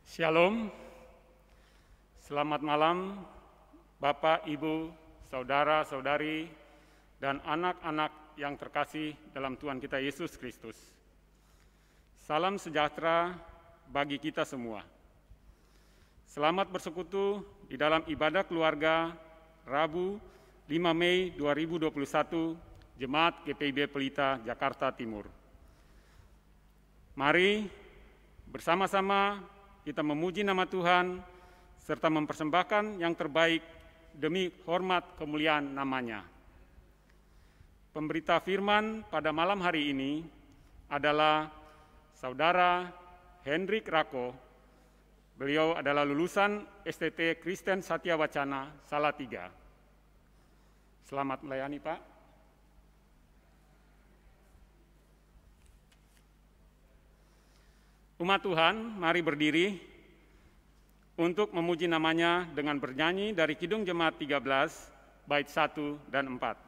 Shalom, selamat malam Bapak, Ibu, Saudara-saudari, dan anak-anak yang terkasih dalam Tuhan kita Yesus Kristus. Salam sejahtera bagi kita semua. Selamat bersekutu di dalam ibadah keluarga Rabu 5 Mei 2021, Jemaat GPIB Pelita, Jakarta Timur. Mari bersama-sama kita memuji nama Tuhan, serta mempersembahkan yang terbaik demi hormat kemuliaan namanya. Pemberita firman pada malam hari ini adalah Saudara Hendrik Rako. Beliau adalah lulusan STT Kristen Satya Wacana Salatiga. Selamat melayani, Pak. Umat Tuhan, mari berdiri untuk memuji namanya dengan bernyanyi dari Kidung Jemaat 13, bait 1 dan 4.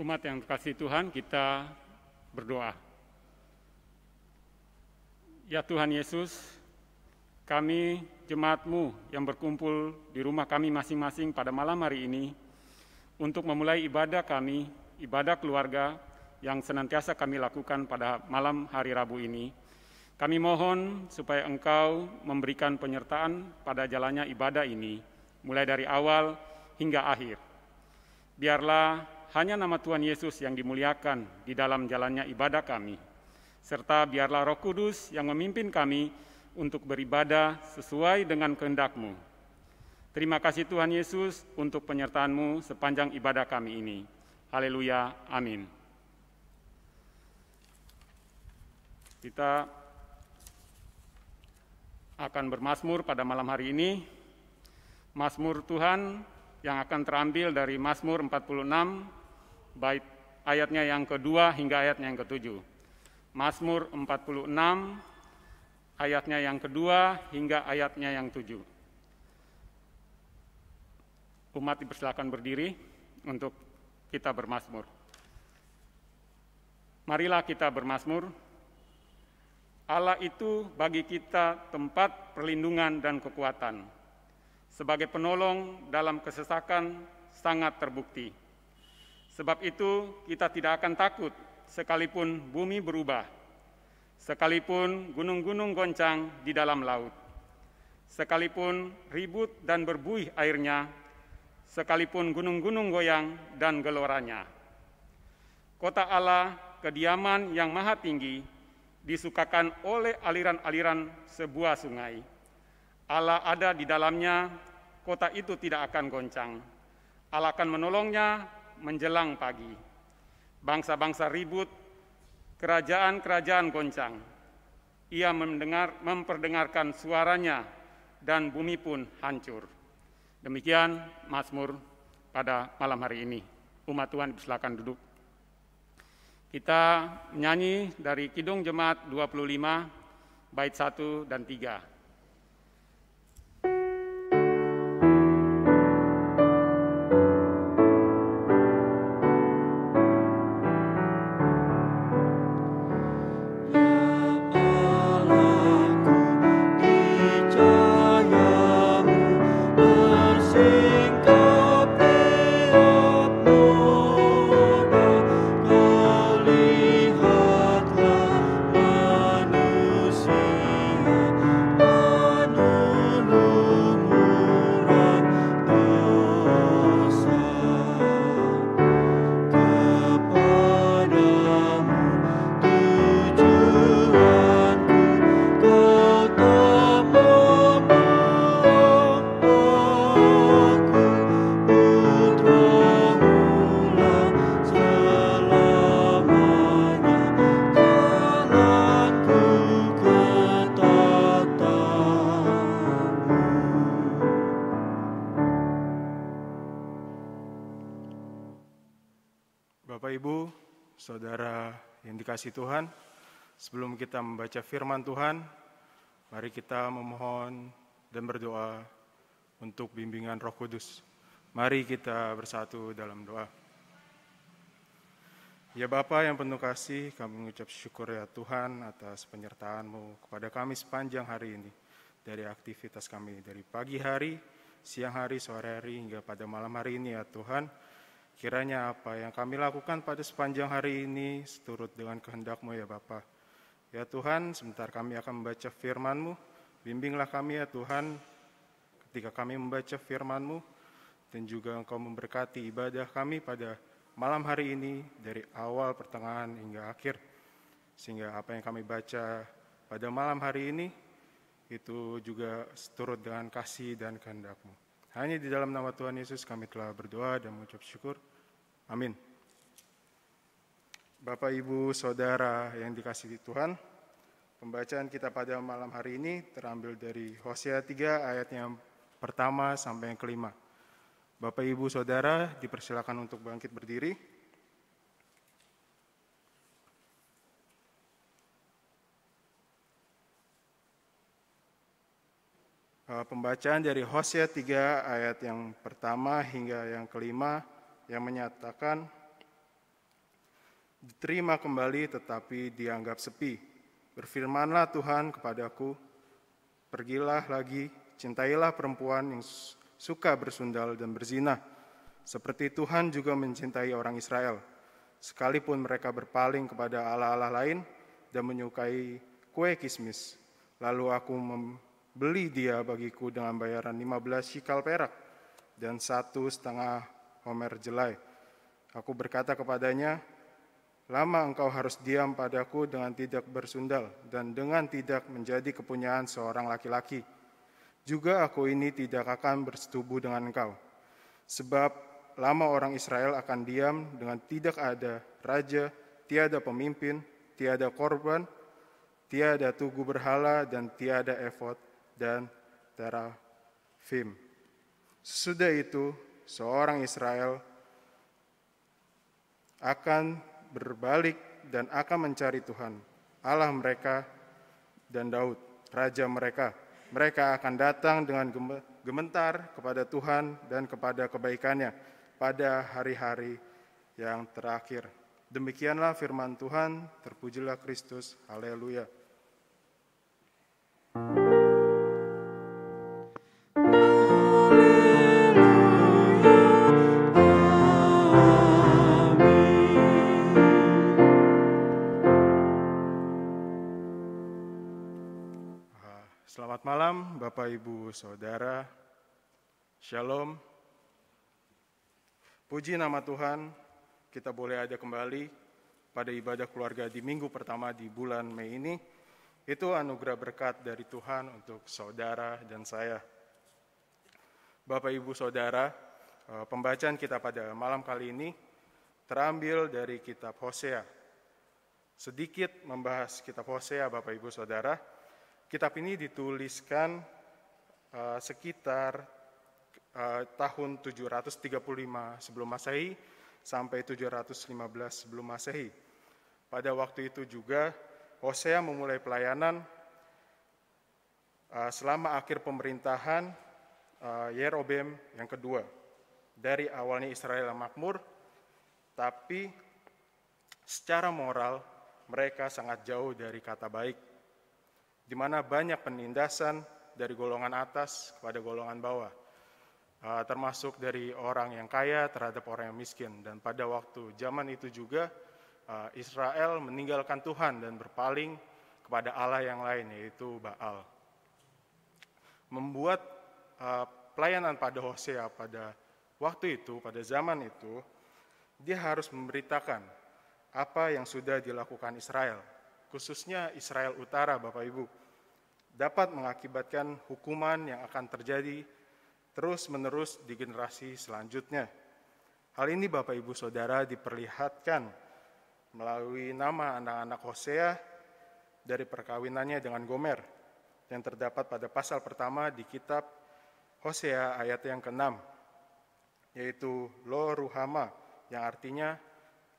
Umat yang terkasih Tuhan, kita berdoa. Ya Tuhan Yesus, kami jemaat-Mu yang berkumpul di rumah kami masing-masing pada malam hari ini untuk memulai ibadah kami, ibadah keluarga yang senantiasa kami lakukan pada malam hari Rabu ini. Kami mohon supaya Engkau memberikan penyertaan pada jalannya ibadah ini, mulai dari awal hingga akhir. Biarlah hanya nama Tuhan Yesus yang dimuliakan di dalam jalannya ibadah kami, serta biarlah Roh Kudus yang memimpin kami untuk beribadah sesuai dengan kehendak-Mu. Terima kasih Tuhan Yesus untuk penyertaan-Mu sepanjang ibadah kami ini. Haleluya, amin. Kita akan bermazmur pada malam hari ini. Mazmur Tuhan yang akan terambil dari Mazmur 46, bait ayatnya yang kedua hingga ayatnya yang ketujuh. Mazmur 46, ayatnya yang kedua hingga ayatnya yang 7. Umat dipersilakan berdiri untuk kita bermazmur. Marilah kita bermazmur. Allah itu bagi kita tempat perlindungan dan kekuatan. Sebagai penolong dalam kesesakan sangat terbukti. Sebab itu kita tidak akan takut sekalipun bumi berubah, sekalipun gunung-gunung goncang di dalam laut, sekalipun ribut dan berbuih airnya, sekalipun gunung-gunung goyang dan geloranya. Kota Allah, kediaman yang maha tinggi, disukakan oleh aliran-aliran sebuah sungai. Allah ada di dalamnya, kota itu tidak akan goncang. Allah akan menolongnya menjelang pagi. Bangsa-bangsa ribut, kerajaan-kerajaan goncang. Ia memperdengarkan suaranya dan bumi pun hancur. Demikian Mazmur pada malam hari ini. Umat Tuhan silakan duduk. Kita menyanyi dari Kidung Jemaat 25, bait 1 dan 3. Bapak, Ibu, Saudara yang dikasihi Tuhan, sebelum kita membaca firman Tuhan, mari kita memohon dan berdoa untuk bimbingan Roh Kudus. Mari kita bersatu dalam doa. Ya Bapa yang penuh kasih, kami mengucap syukur ya Tuhan atas penyertaan-Mu kepada kami sepanjang hari ini. Dari aktivitas kami dari pagi hari, siang hari, sore hari, hingga pada malam hari ini ya Tuhan. Kiranya apa yang kami lakukan pada sepanjang hari ini seturut dengan kehendak-Mu ya Bapa. Ya Tuhan, sebentar kami akan membaca firman-Mu. Bimbinglah kami ya Tuhan ketika kami membaca firman-Mu. Dan juga Engkau memberkati ibadah kami pada malam hari ini dari awal, pertengahan, hingga akhir. Sehingga apa yang kami baca pada malam hari ini itu juga seturut dengan kasih dan kehendak-Mu. Hanya di dalam nama Tuhan Yesus kami telah berdoa dan mengucap syukur. Amin. Bapak, Ibu, Saudara yang dikasihi Tuhan, pembacaan kita pada malam hari ini terambil dari Hosea 3 ayat yang pertama sampai yang kelima. Bapak, Ibu, Saudara dipersilakan untuk bangkit berdiri. Pembacaan dari Hosea 3 ayat yang pertama hingga yang kelima yang menyatakan, diterima kembali tetapi dianggap sepi. Berfirmanlah Tuhan kepadaku, pergilah lagi, cintailah perempuan yang suka bersundal dan berzina, seperti Tuhan juga mencintai orang Israel, sekalipun mereka berpaling kepada allah-allah lain dan menyukai kue kismis. Lalu aku membeli dia bagiku dengan bayaran 15 shikal perak dan 1,5 homer jelai. Aku berkata kepadanya, lama engkau harus diam padaku dengan tidak bersundal dan dengan tidak menjadi kepunyaan seorang laki-laki. Juga aku ini tidak akan bersetubuh dengan engkau. Sebab lama orang Israel akan diam dengan tidak ada raja, tiada pemimpin, tiada korban, tiada tugu berhala, dan tiada efod dan terafim. Sesudah itu, seorang Israel akan berbalik dan akan mencari Tuhan, Allah mereka dan Daud, raja mereka. Mereka akan datang dengan gemetar kepada Tuhan dan kepada kebaikannya pada hari-hari yang terakhir. Demikianlah firman Tuhan, terpujilah Kristus, haleluya. Selamat malam Bapak, Ibu, Saudara. Shalom. Puji nama Tuhan, kita boleh ada kembali pada ibadah keluarga di minggu pertama di bulan Mei ini. Itu anugerah berkat dari Tuhan untuk saudara dan saya. Bapak, Ibu, Saudara, pembacaan kita pada malam kali ini terambil dari kitab Hosea. Sedikit membahas kitab Hosea, Bapak, Ibu, Saudara. Kitab ini dituliskan sekitar tahun 735 sebelum Masehi sampai 715 sebelum Masehi. Pada waktu itu juga Hosea memulai pelayanan selama akhir pemerintahan Yerobeam yang kedua. Dari awalnya Israel makmur, tapi secara moral mereka sangat jauh dari kata baik, di mana banyak penindasan dari golongan atas kepada golongan bawah, termasuk dari orang yang kaya terhadap orang yang miskin. Dan pada waktu zaman itu juga Israel meninggalkan Tuhan dan berpaling kepada Allah yang lain, yaitu Baal. Membuat pelayanan pada Hosea pada waktu itu, pada zaman itu, dia harus memberitakan apa yang sudah dilakukan Israel, khususnya Israel Utara, Bapak Ibu, dapat mengakibatkan hukuman yang akan terjadi terus-menerus di generasi selanjutnya. Hal ini Bapak, Ibu, Saudara diperlihatkan melalui nama anak-anak Hosea dari perkawinannya dengan Gomer yang terdapat pada pasal pertama di kitab Hosea ayat yang ke-6, yaitu Lo Ruhama, yang artinya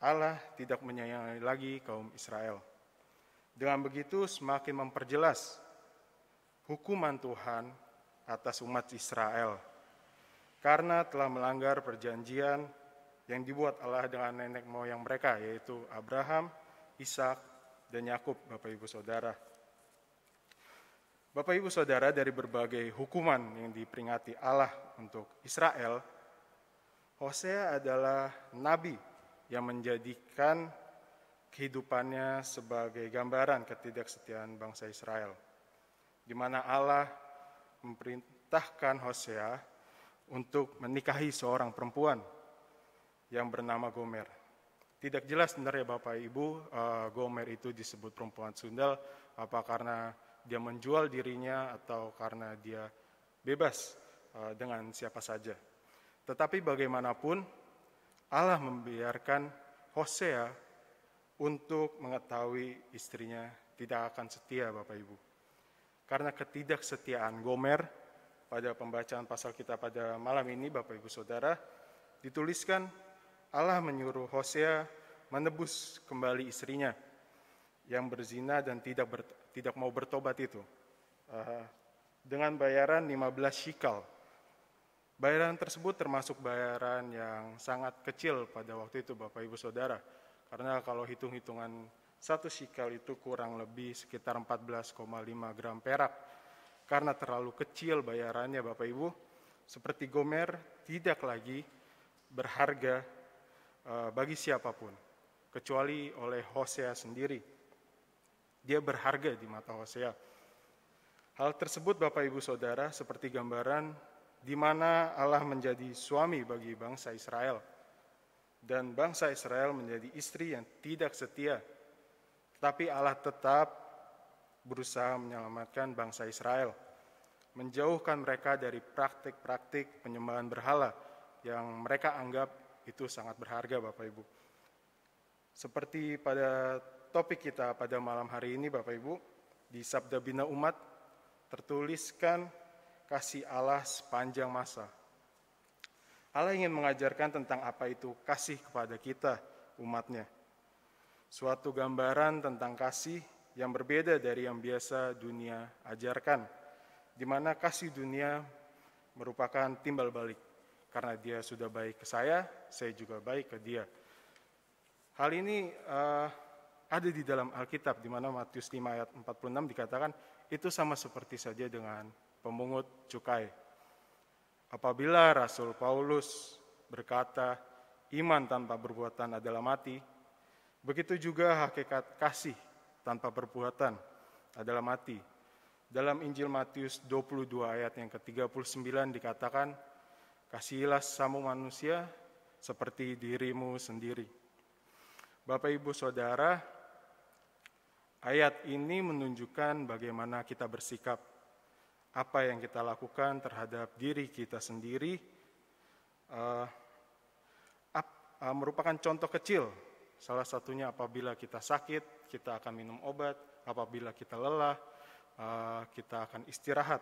Allah tidak menyayangi lagi kaum Israel. Dengan begitu semakin memperjelas hukuman Tuhan atas umat Israel karena telah melanggar perjanjian yang dibuat Allah dengan nenek moyang mereka, yaitu Abraham, Ishak, dan Yakub, Bapak Ibu Saudara. Bapak Ibu Saudara, dari berbagai hukuman yang diperingati Allah untuk Israel, Hosea adalah nabi yang menjadikan kehidupannya sebagai gambaran ketidaksetiaan bangsa Israel, di mana Allah memerintahkan Hosea untuk menikahi seorang perempuan yang bernama Gomer. Tidak jelas sebenarnya Bapak Ibu, Gomer itu disebut perempuan sundal, apa karena dia menjual dirinya atau karena dia bebas dengan siapa saja. Tetapi bagaimanapun, Allah membiarkan Hosea untuk mengetahui istrinya tidak akan setia, Bapak Ibu. Karena ketidaksetiaan Gomer, pada pembacaan pasal kita pada malam ini, Bapak Ibu Saudara, dituliskan Allah menyuruh Hosea menebus kembali istrinya yang berzina dan tidak mau bertobat itu, dengan bayaran 15 shikal. Bayaran tersebut termasuk bayaran yang sangat kecil pada waktu itu, Bapak Ibu Saudara. Karena kalau hitung-hitungan 1 shikal itu kurang lebih sekitar 14,5 gram perak. Karena terlalu kecil bayarannya, Bapak Ibu, seperti Gomer tidak lagi berharga bagi siapapun, kecuali oleh Hosea sendiri. Dia berharga di mata Hosea. Hal tersebut, Bapak Ibu Saudara, seperti gambaran di mana Allah menjadi suami bagi bangsa Israel, dan bangsa Israel menjadi istri yang tidak setia. Tetapi Allah tetap berusaha menyelamatkan bangsa Israel, menjauhkan mereka dari praktik-praktik penyembahan berhala yang mereka anggap itu sangat berharga, Bapak Ibu. Seperti pada topik kita pada malam hari ini, Bapak Ibu, di Sabda Bina Umat tertuliskan kasih Allah sepanjang masa. Allah ingin mengajarkan tentang apa itu kasih kepada kita, umatnya. Suatu gambaran tentang kasih yang berbeda dari yang biasa dunia ajarkan, di mana kasih dunia merupakan timbal balik. Karena dia sudah baik ke saya juga baik ke dia. Hal ini ada di dalam Alkitab, di mana Matius 5 ayat 46 dikatakan, itu sama seperti saja dengan pemungut cukai. Apabila Rasul Paulus berkata, iman tanpa perbuatan adalah mati, begitu juga hakikat kasih tanpa perbuatan adalah mati. Dalam Injil Matius 22 ayat yang ke-39 dikatakan, kasihilah sesama manusia seperti dirimu sendiri. Bapak Ibu Saudara, ayat ini menunjukkan bagaimana kita bersikap, apa yang kita lakukan terhadap diri kita sendiri, merupakan contoh kecil. Salah satunya apabila kita sakit, kita akan minum obat. Apabila kita lelah, kita akan istirahat.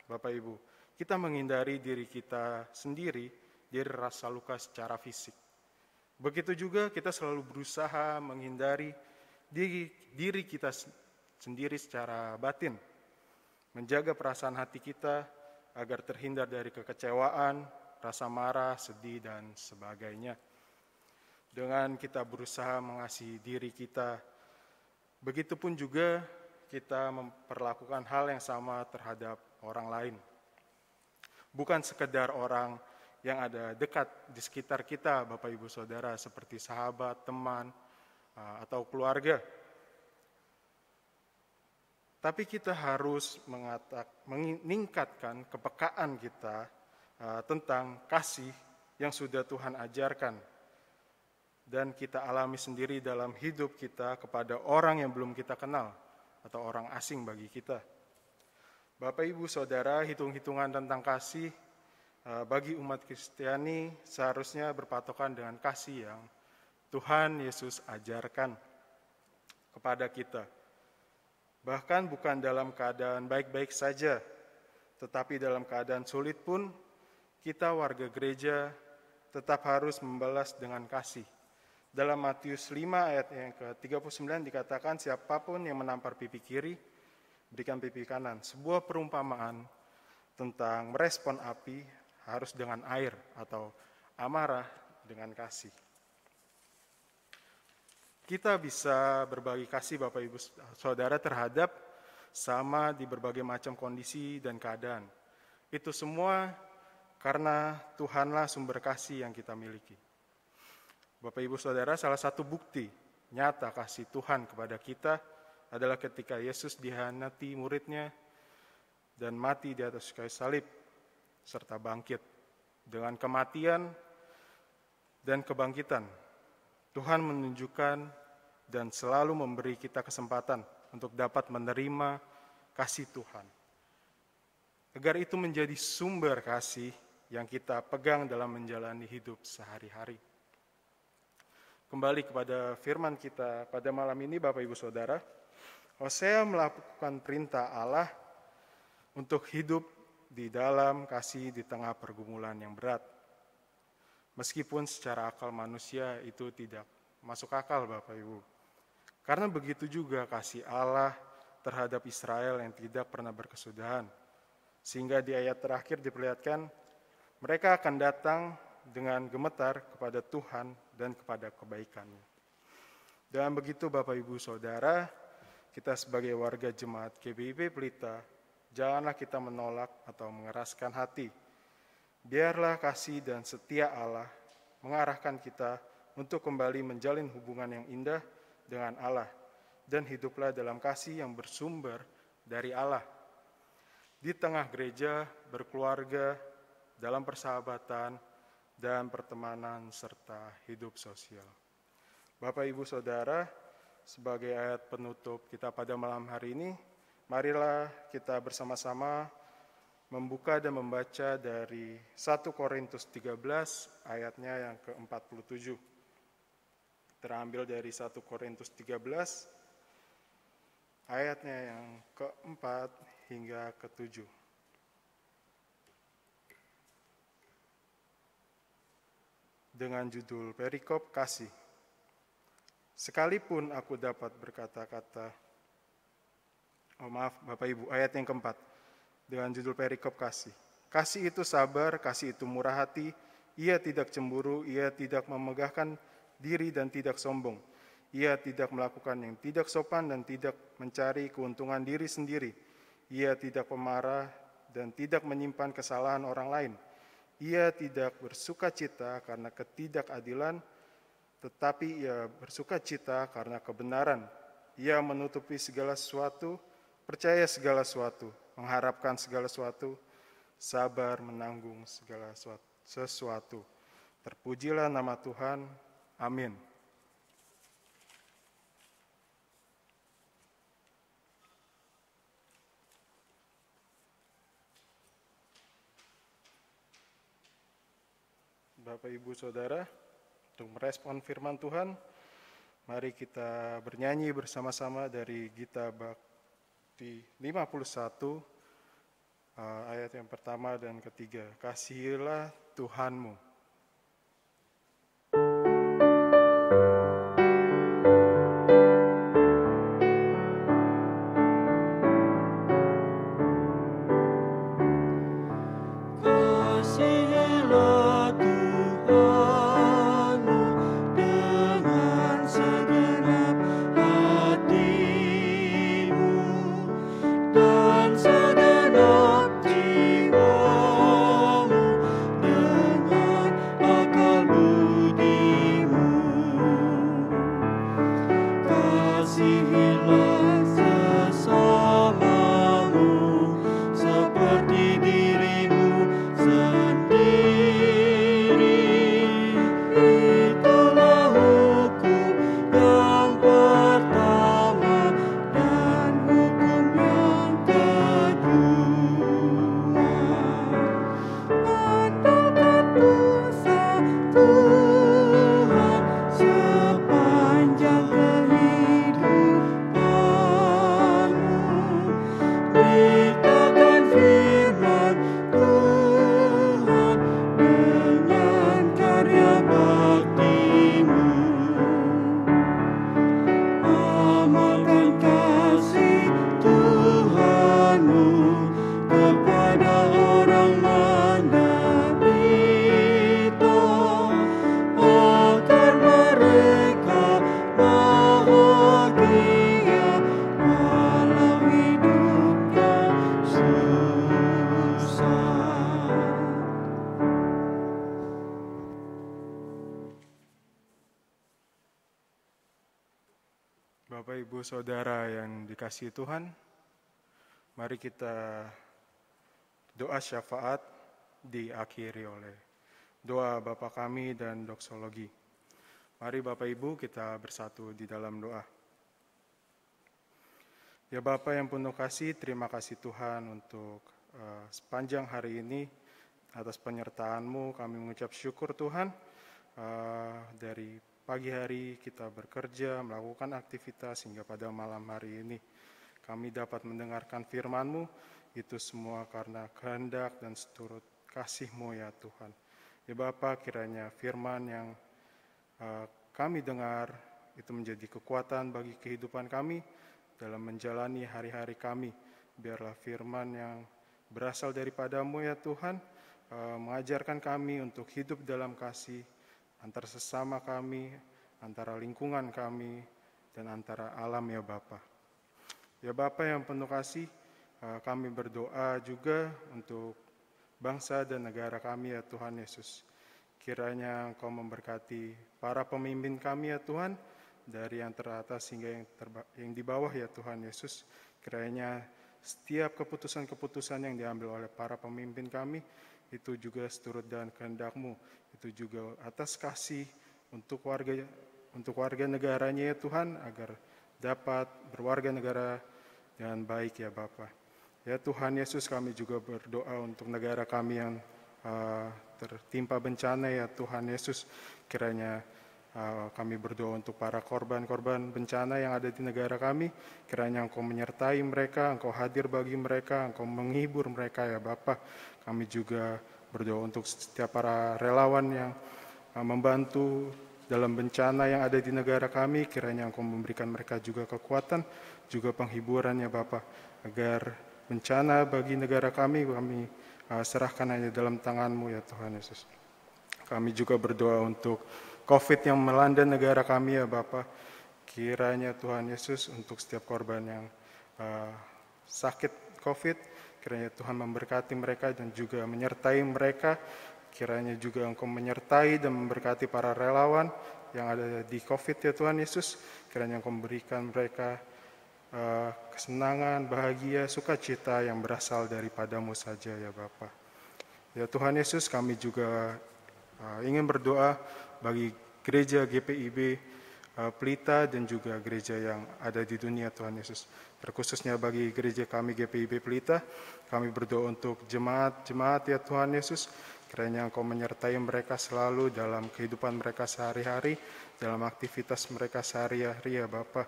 Bapak Ibu, kita menghindari diri kita sendiri dari rasa luka secara fisik. Begitu juga kita selalu berusaha menghindari diri kita sendiri secara batin. Menjaga perasaan hati kita agar terhindar dari kekecewaan, rasa marah, sedih, dan sebagainya. Dengan kita berusaha mengasihi diri kita, begitupun juga kita memperlakukan hal yang sama terhadap orang lain. Bukan sekedar orang yang ada dekat di sekitar kita, Bapak Ibu Saudara, seperti sahabat, teman, atau keluarga. Tapi kita harus meningkatkan kepekaan kita tentang kasih yang sudah Tuhan ajarkan dan kita alami sendiri dalam hidup kita kepada orang yang belum kita kenal atau orang asing bagi kita. Bapak Ibu Saudara, hitung-hitungan tentang kasih bagi umat Kristiani seharusnya berpatokan dengan kasih yang Tuhan Yesus ajarkan kepada kita. Bahkan bukan dalam keadaan baik-baik saja, tetapi dalam keadaan sulit pun, kita warga gereja tetap harus membalas dengan kasih, Dalam Matius 5 ayat yang ke-39 dikatakan, siapapun yang menampar pipi kiri, berikan pipi kanan. Sebuah perumpamaan tentang merespon api harus dengan air atau amarah dengan kasih. Kita bisa berbagi kasih Bapak Ibu Saudara terhadap sama di berbagai macam kondisi dan keadaan. Itu semua karena Tuhanlah sumber kasih yang kita miliki. Bapak Ibu Saudara, salah satu bukti nyata kasih Tuhan kepada kita adalah ketika Yesus dihianati muridnya dan mati di atas kayu salib serta bangkit. Dengan kematian dan kebangkitan, Tuhan menunjukkan dan selalu memberi kita kesempatan untuk dapat menerima kasih Tuhan. Agar itu menjadi sumber kasih yang kita pegang dalam menjalani hidup sehari-hari. Kembali kepada firman kita pada malam ini Bapak Ibu Saudara, Hosea melakukan perintah Allah untuk hidup di dalam kasih di tengah pergumulan yang berat. Meskipun secara akal manusia itu tidak masuk akal Bapak Ibu. Karena begitu juga kasih Allah terhadap Israel yang tidak pernah berkesudahan. Sehingga di ayat terakhir diperlihatkan, mereka akan datang dengan gemetar kepada Tuhan dan kepada kebaikannya. Dan begitu Bapak Ibu Saudara, kita sebagai warga jemaat GBIP Pelita, janganlah kita menolak atau mengeraskan hati. Biarlah kasih dan setia Allah mengarahkan kita untuk kembali menjalin hubungan yang indah dengan Allah dan hiduplah dalam kasih yang bersumber dari Allah. Di tengah gereja, berkeluarga, dalam persahabatan, dan pertemanan serta hidup sosial. Bapak Ibu Saudara, sebagai ayat penutup kita pada malam hari ini, marilah kita bersama-sama membuka dan membaca dari 1 Korintus 13 ayatnya yang ke-47. Terambil dari 1 Korintus 13 ayatnya yang ke-4 hingga ke-7. Dengan judul perikop kasih. Sekalipun aku dapat berkata-kata, Bapak Ibu, ayat yang keempat, dengan judul perikop kasih. Kasih itu sabar, kasih itu murah hati, ia tidak cemburu, ia tidak memegahkan diri dan tidak sombong. Ia tidak melakukan yang tidak sopan dan tidak mencari keuntungan diri sendiri. Ia tidak pemarah dan tidak menyimpan kesalahan orang lain. Ia tidak bersuka cita karena ketidakadilan, tetapi ia bersuka cita karena kebenaran. Ia menutupi segala sesuatu, percaya segala sesuatu, mengharapkan segala sesuatu, sabar menanggung segala sesuatu. Terpujilah nama Tuhan. Amin. Bapak Ibu Saudara, untuk merespon firman Tuhan, mari kita bernyanyi bersama-sama dari Gita Bakti 51, ayat yang pertama dan ketiga. Kasihilah Tuhanmu. Dan segenap jiwamu dengan Bapak, Ibu, Saudara yang dikasihi Tuhan, mari kita doa syafaat diakhiri oleh doa Bapa kami dan doksologi. Mari Bapak Ibu kita bersatu di dalam doa. Ya Bapa yang penuh kasih, terima kasih Tuhan untuk sepanjang hari ini atas penyertaan-Mu. Kami mengucap syukur Tuhan. Dari pagi hari kita bekerja, melakukan aktivitas hingga pada malam hari ini kami dapat mendengarkan firman-Mu. Itu semua karena kehendak dan seturut kasih-Mu ya Tuhan. Ya Bapa, kiranya firman yang kami dengar itu menjadi kekuatan bagi kehidupan kami dalam menjalani hari-hari kami. Biarlah firman yang berasal daripada-Mu ya Tuhan, mengajarkan kami untuk hidup dalam kasih antara sesama kami, antara lingkungan kami, dan antara alam ya Bapa. Ya Bapa yang penuh kasih, kami berdoa juga untuk bangsa dan negara kami ya Tuhan Yesus. Kiranya Engkau memberkati para pemimpin kami ya Tuhan, dari yang teratas hingga yang di bawah ya Tuhan Yesus. Kiranya setiap keputusan-keputusan yang diambil oleh para pemimpin kami, itu juga seturut dengan kehendak-Mu. Itu juga atas kasih untuk warga negaranya ya Tuhan, agar dapat berwarga negara dengan baik ya Bapa. Ya Tuhan Yesus, kami juga berdoa untuk negara kami yang tertimpa bencana ya Tuhan Yesus. Kiranya kami berdoa untuk para korban-korban bencana yang ada di negara kami. Kiranya Engkau menyertai mereka, Engkau hadir bagi mereka, Engkau menghibur mereka ya Bapa. Kami juga berdoa untuk setiap para relawan yang membantu dalam bencana yang ada di negara kami. Kiranya Engkau memberikan mereka juga kekuatan, juga penghiburan ya Bapa, agar bencana bagi negara kami serahkan hanya dalam tangan-Mu ya Tuhan Yesus. Kami juga berdoa untuk COVID yang melanda negara kami ya Bapa. Kiranya Tuhan Yesus untuk setiap korban yang sakit COVID, kiranya Tuhan memberkati mereka dan juga menyertai mereka. Kiranya juga Engkau menyertai dan memberkati para relawan yang ada di COVID ya Tuhan Yesus. Kiranya Engkau memberikan mereka kesenangan, bahagia, sukacita yang berasal daripada-Mu saja ya Bapa. Ya Tuhan Yesus, kami juga ingin berdoa bagi gereja GPIB Pelita dan juga gereja yang ada di dunia Tuhan Yesus. Terkhususnya bagi gereja kami GPIB Pelita, kami berdoa untuk jemaat-jemaat ya Tuhan Yesus. Kiranya Engkau menyertai mereka selalu dalam kehidupan mereka sehari-hari, dalam aktivitas mereka sehari-hari ya Bapa.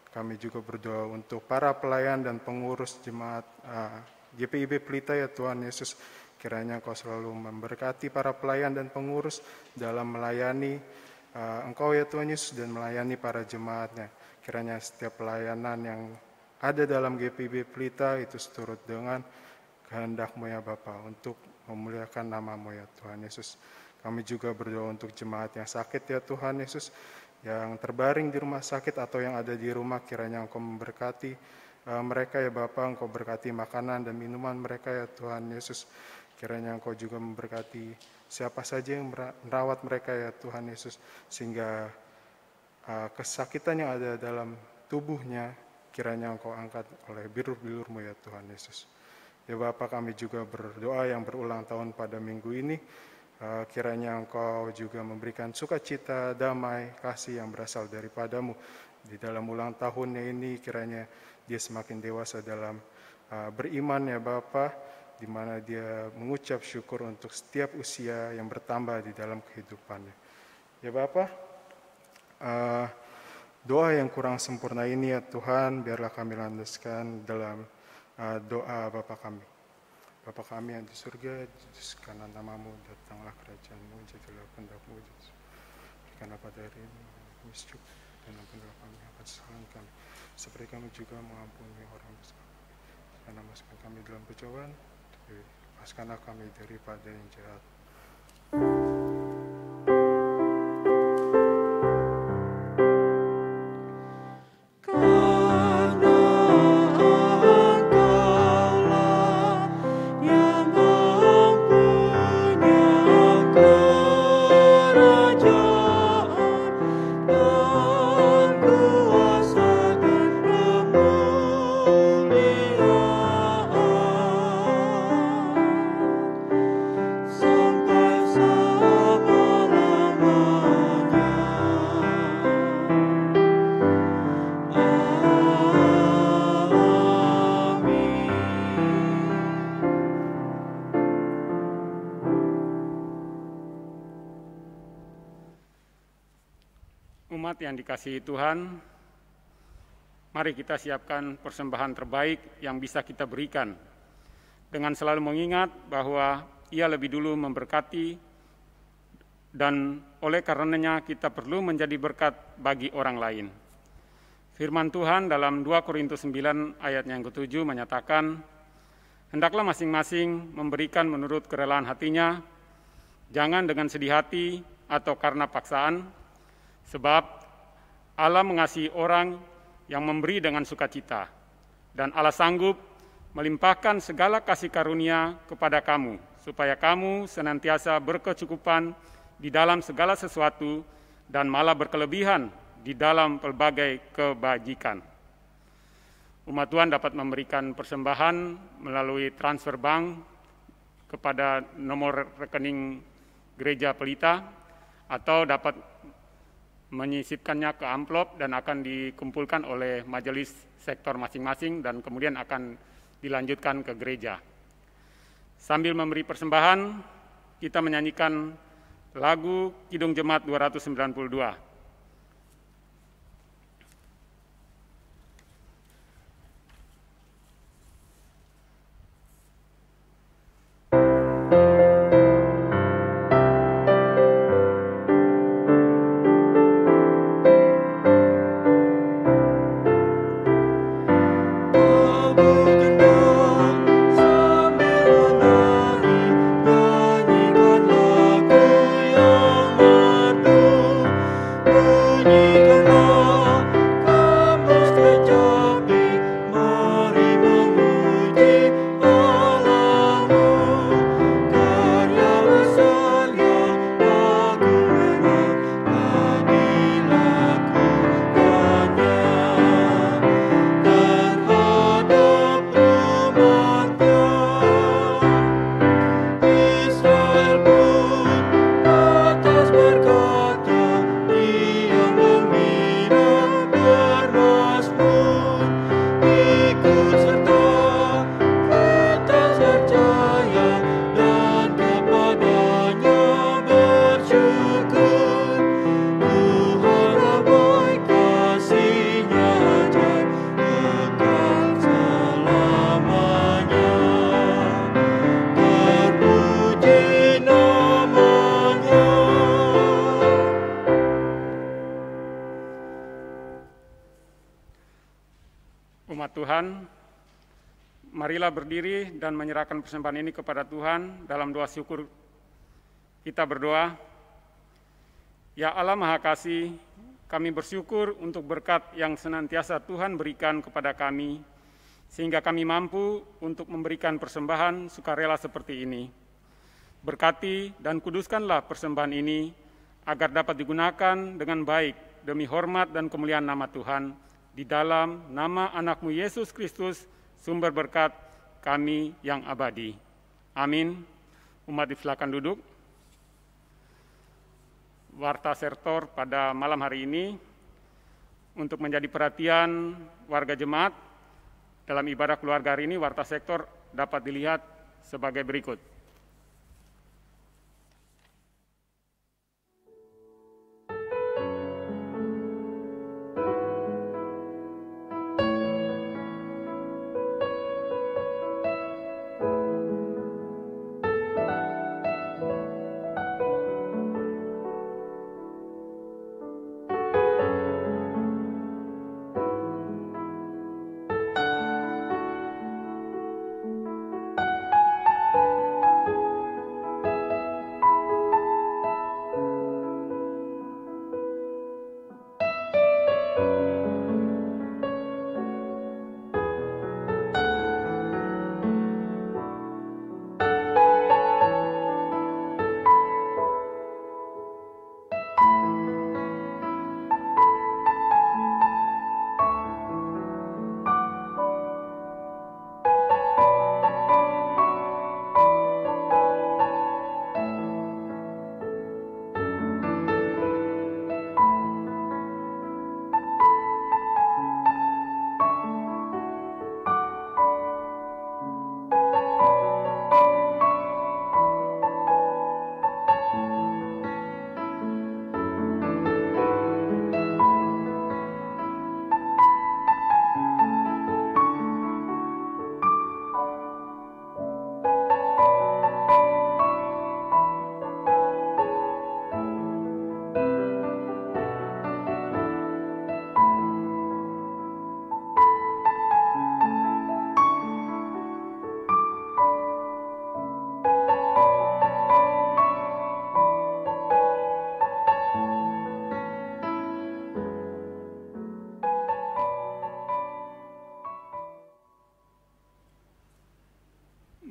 Kami juga berdoa untuk para pelayan dan pengurus jemaat GPIB Pelita ya Tuhan Yesus. Kiranya Engkau selalu memberkati para pelayan dan pengurus dalam melayani Engkau ya Tuhan Yesus dan melayani para jemaatnya. Kiranya setiap pelayanan yang ada dalam GPIB Pelita itu seturut dengan kehendak-Mu ya Bapa, untuk memuliakan nama-Mu ya Tuhan Yesus. Kami juga berdoa untuk jemaat yang sakit ya Tuhan Yesus, yang terbaring di rumah sakit atau yang ada di rumah. Kiranya Engkau memberkati mereka ya Bapa, Engkau berkati makanan dan minuman mereka ya Tuhan Yesus. Kiranya Engkau juga memberkati siapa saja yang merawat mereka ya Tuhan Yesus, sehingga kesakitan yang ada dalam tubuhnya kiranya Engkau angkat oleh bilur-bilur-Mu ya Tuhan Yesus. Ya Bapa, kami juga berdoa yang berulang tahun pada minggu ini, kiranya Engkau juga memberikan sukacita, damai, kasih yang berasal daripada-Mu. Di dalam ulang tahunnya ini kiranya dia semakin dewasa dalam beriman ya Bapa, di mana dia mengucap syukur untuk setiap usia yang bertambah di dalam kehidupannya. Ya Bapa, doa yang kurang sempurna ini ya Tuhan, biarlah kami landaskan dalam doa Bapa kami. Bapa kami yang di surga, dikuduskanlah nama-Mu, datanglah kerajaan-Mu, jadilah kehendak-Mu, berikanlah pada hari ini kami cukup, dan ampunilah kami akan kesalahan kami, seperti kami juga mengampuni orang bersalah. Jangan masukkan kami dalam pencobaan, tapi lepaskanlah kami daripada yang jahat. Kerajaan dan kuasa Umat yang dikasihi Tuhan, mari kita siapkan persembahan terbaik yang bisa kita berikan dengan selalu mengingat bahwa Ia lebih dulu memberkati dan oleh karenanya kita perlu menjadi berkat bagi orang lain. Firman Tuhan dalam 2 Korintus 9 ayat yang ke-7 menyatakan, hendaklah masing-masing memberikan menurut kerelaan hatinya, jangan dengan sedih hati atau karena paksaan, sebab Allah mengasihi orang yang memberi dengan sukacita, dan Allah sanggup melimpahkan segala kasih karunia kepada kamu, supaya kamu senantiasa berkecukupan di dalam segala sesuatu dan malah berkelebihan di dalam pelbagai kebajikan. Umat Tuhan dapat memberikan persembahan melalui transfer bank kepada nomor rekening Gereja Pelita, atau dapat menyisipkannya ke amplop dan akan dikumpulkan oleh majelis sektor masing-masing dan kemudian akan dilanjutkan ke gereja. Sambil memberi persembahan, kita menyanyikan lagu Kidung Jemaat 292. Umat Tuhan, marilah berdiri dan menyerahkan persembahan ini kepada Tuhan dalam doa syukur. Kita berdoa, ya Allah Maha Kasih, kami bersyukur untuk berkat yang senantiasa Tuhan berikan kepada kami, sehingga kami mampu untuk memberikan persembahan sukarela seperti ini. Berkati dan kuduskanlah persembahan ini, agar dapat digunakan dengan baik demi hormat dan kemuliaan nama Tuhan, di dalam nama anak-Mu Yesus Kristus, sumber berkat kami yang abadi. Amin. Umat silakan duduk. Warta Sertor pada malam hari ini untuk menjadi perhatian warga jemaat dalam ibadah keluarga hari ini, warta sektor dapat dilihat sebagai berikut.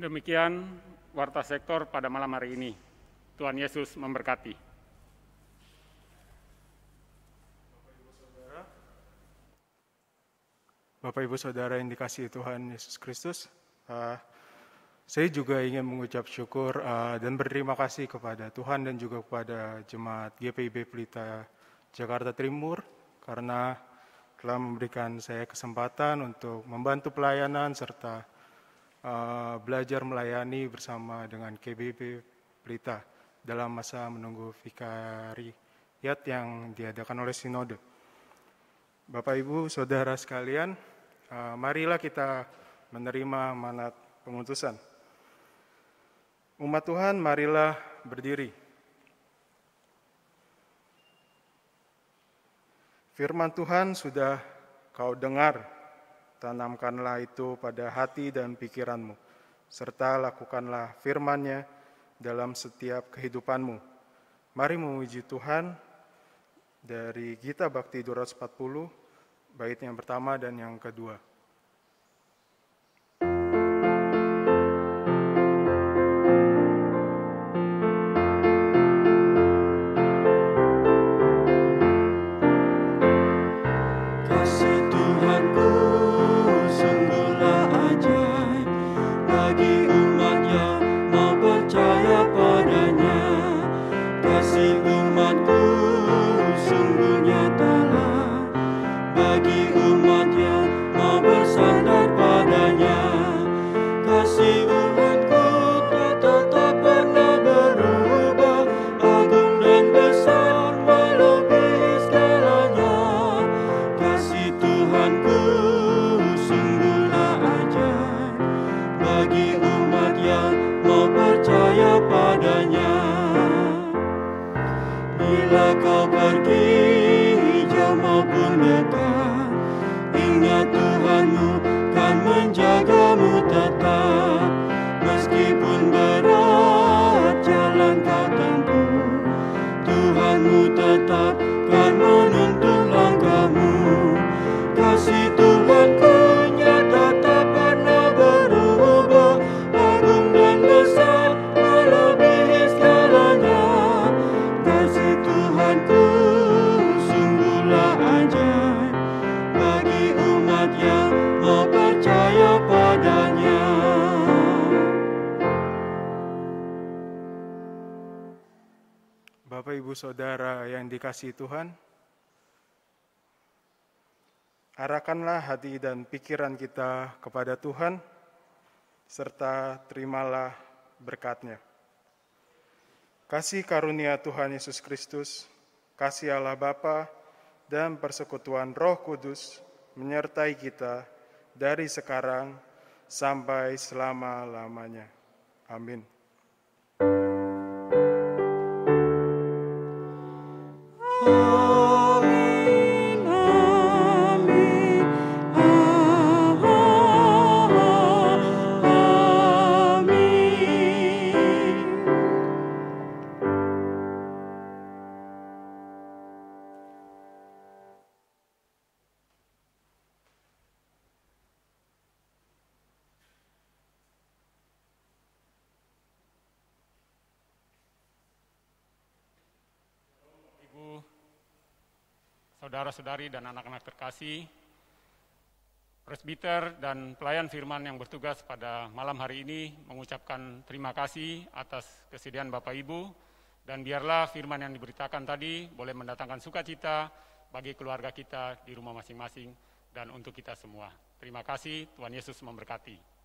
Demikian Warta Sektor pada malam hari ini. Tuhan Yesus memberkati. Bapak Ibu Saudara yang dikasihi Tuhan Yesus Kristus, saya juga ingin mengucap syukur dan berterima kasih kepada Tuhan dan juga kepada Jemaat GPIB Pelita Jakarta Timur karena telah memberikan saya kesempatan untuk membantu pelayanan serta belajar melayani bersama dengan GPIB Pelita dalam masa menunggu vikariat yang diadakan oleh Sinode. Bapak Ibu Saudara sekalian, marilah kita menerima amanat pengutusan. Umat Tuhan, marilah berdiri. Firman Tuhan sudah kau dengar, tanamkanlah itu pada hati dan pikiranmu, serta lakukanlah firman-Nya dalam setiap kehidupanmu. Mari memuji Tuhan dari Gita Bhakti 240, bait yang pertama dan yang kedua. Kasih Tuhanku sungguhlah ajaib bagi umat yang mau percaya padanya. Kasih umatku sungguh nyatalah bagi umat yang mau bersandar padanya. Kasih umatku tak pernah berubah, agung dan besar melebihi segalanya. Kasih Tuhanku sungguhlah ajaib bagi umat yang mau percaya padanya. Bila kau pergi jauh maupun dekat, ingat Tuhanmu kan menjagamu tetap. Meskipun berat jalan kau tempuh, Tuhanmu tetap kan menuntun langkahmu. Kasih Tuhanku nyata tak pernah berubah, agung dan besar melebihi segalanya. Kasih Tuhanku sungguhlah ajaib bagi umat yang mau percaya padanya. Bapak Ibu Saudara yang dikasihi Tuhan, arahkanlah hati dan pikiran kita kepada Tuhan, serta terimalah berkat-Nya. Kasih karunia Tuhan Yesus Kristus, kasih Allah Bapa, dan persekutuan Roh Kudus menyertai kita dari sekarang sampai selama-lamanya. Amin. Amin, amin, amin. Ibu, saudara-saudari dan anak-anak terkasih, presbiter dan pelayan firman yang bertugas pada malam hari ini mengucapkan terima kasih atas kesediaan Bapak Ibu, dan biarlah firman yang diberitakan tadi boleh mendatangkan sukacita bagi keluarga kita di rumah masing-masing dan untuk kita semua. Terima kasih, Tuhan Yesus memberkati.